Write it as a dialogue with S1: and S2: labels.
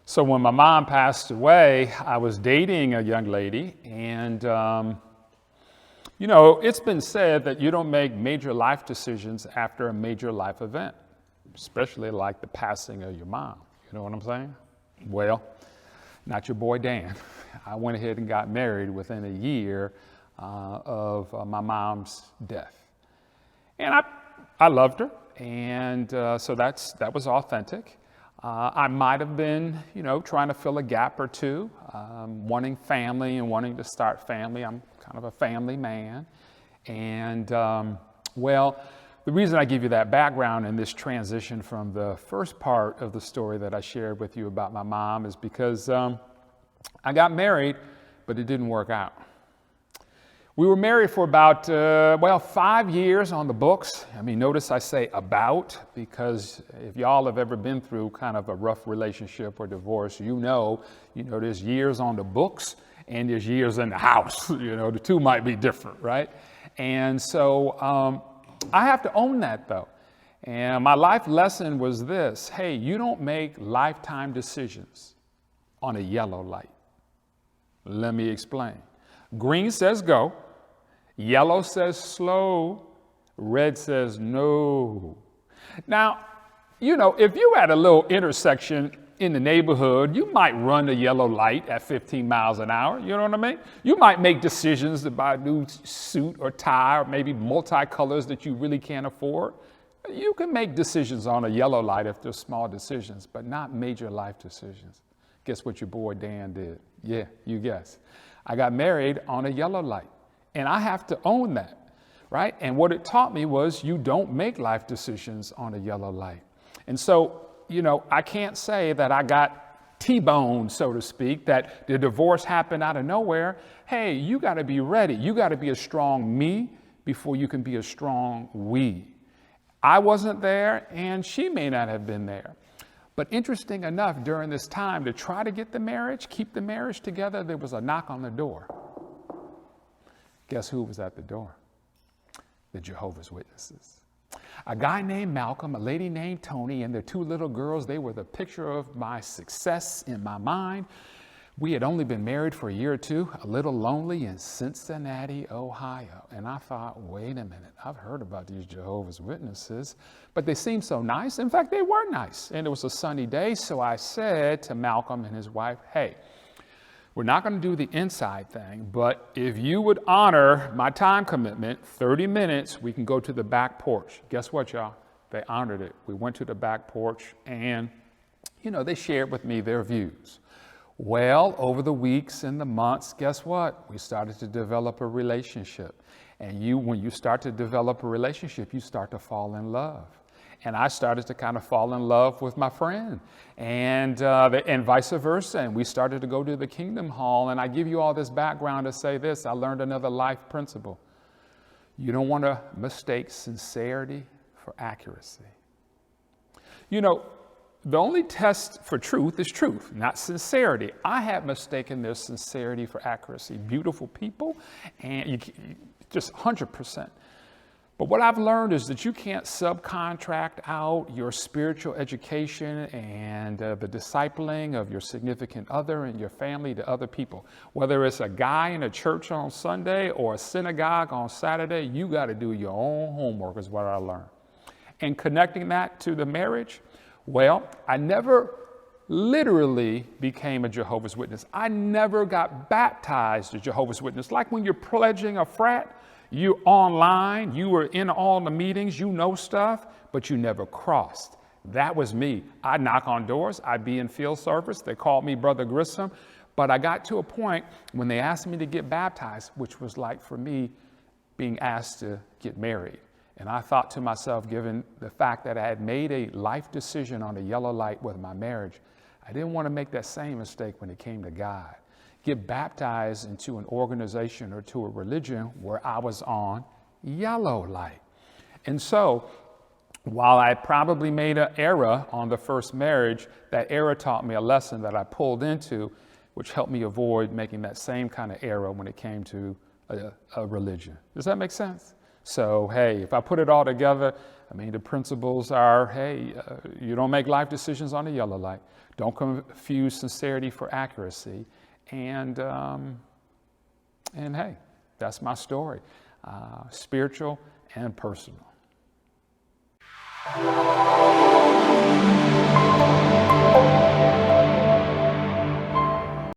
S1: So when my mom passed away, I was dating a young lady, and it's been said that you don't make major life decisions after a major life event, especially like the passing of your mom. You know what I'm saying? Well, not your boy Dan. I went ahead and got married within a year of my mom's death. And I loved her, and so that was authentic. I might have been, trying to fill a gap or two, wanting family and wanting to start family. I'm kind of a family man. And, the reason I give you that background in this transition from the first part of the story that I shared with you about my mom is because I got married, but it didn't work out. We were married for about, 5 years on the books. I mean, notice I say about, because if y'all have ever been through kind of a rough relationship or divorce, there's years on the books and there's years in the house. The two might be different, right? And so I have to own that, though. And my life lesson was this: hey, you don't make lifetime decisions on a yellow light. Let me explain. Green says go, yellow says slow, red says no. Now, if you're at a little intersection in the neighborhood, you might run the yellow light at 15 miles an hour, you know what I mean? You might make decisions to buy a new suit or tie, or maybe multi-colors that you really can't afford. You can make decisions on a yellow light if they're small decisions, but not major life decisions. Guess what your boy Dan did? Yeah, you guess. I got married on a yellow light, and I have to own that, right? And what it taught me was you don't make life decisions on a yellow light. And so, I can't say that I got T-boned, so to speak, that the divorce happened out of nowhere. Hey, you got to be ready. You got to be a strong me before you can be a strong we. I wasn't there, and she may not have been there. But interesting enough, during this time, to try to get the marriage, keep the marriage together, there was a knock on the door. Guess who was at the door? The Jehovah's Witnesses. A guy named Malcolm, a lady named Tony, and their two little girls. They were the picture of my success in my mind. We had only been married for a year or two, a little lonely in Cincinnati, Ohio. And I thought, wait a minute, I've heard about these Jehovah's Witnesses, but they seemed so nice. In fact, they were nice. And it was a sunny day, so I said to Malcolm and his wife, hey, we're not going to do the inside thing, but if you would honor my time commitment, 30 minutes, we can go to the back porch. Guess what, y'all? They honored it. We went to the back porch, and, they shared with me their views. Well, over the weeks and the months, guess what? We started to develop a relationship. And when you start to develop a relationship, you start to fall in love. And I started to kind of fall in love with my friend, and vice versa. And we started to go to the Kingdom Hall. And I give you all this background to say this: I learned another life principle. You don't want to mistake sincerity for accuracy. The only test for truth is truth, not sincerity. I have mistaken their sincerity for accuracy. Beautiful people, and just 100%. But what I've learned is that you can't subcontract out your spiritual education and the discipling of your significant other and your family to other people. Whether it's a guy in a church on Sunday or a synagogue on Saturday, you got to do your own homework, is what I learned. And connecting that to the marriage, well, I never literally became a Jehovah's Witness. I never got baptized a Jehovah's Witness. Like when you're pledging a frat, you're online, you were in all the meetings, you know stuff, but you never crossed. That was me. I'd knock on doors, I'd be in field service. They called me Brother Grissom. But I got to a point when they asked me to get baptized, which was like for me being asked to get married. And I thought to myself, given the fact that I had made a life decision on a yellow light with my marriage, I didn't want to make that same mistake when it came to God. Get baptized into an organization or to a religion where I was on yellow light. And so while I probably made an error on the first marriage, that error taught me a lesson that I pulled into, which helped me avoid making that same kind of error when it came to a religion. Does that make sense? So, hey, if I put it all together, I mean, the principles are, hey, you don't make life decisions on the yellow light. Don't confuse sincerity for accuracy. And hey, that's my story, spiritual and personal.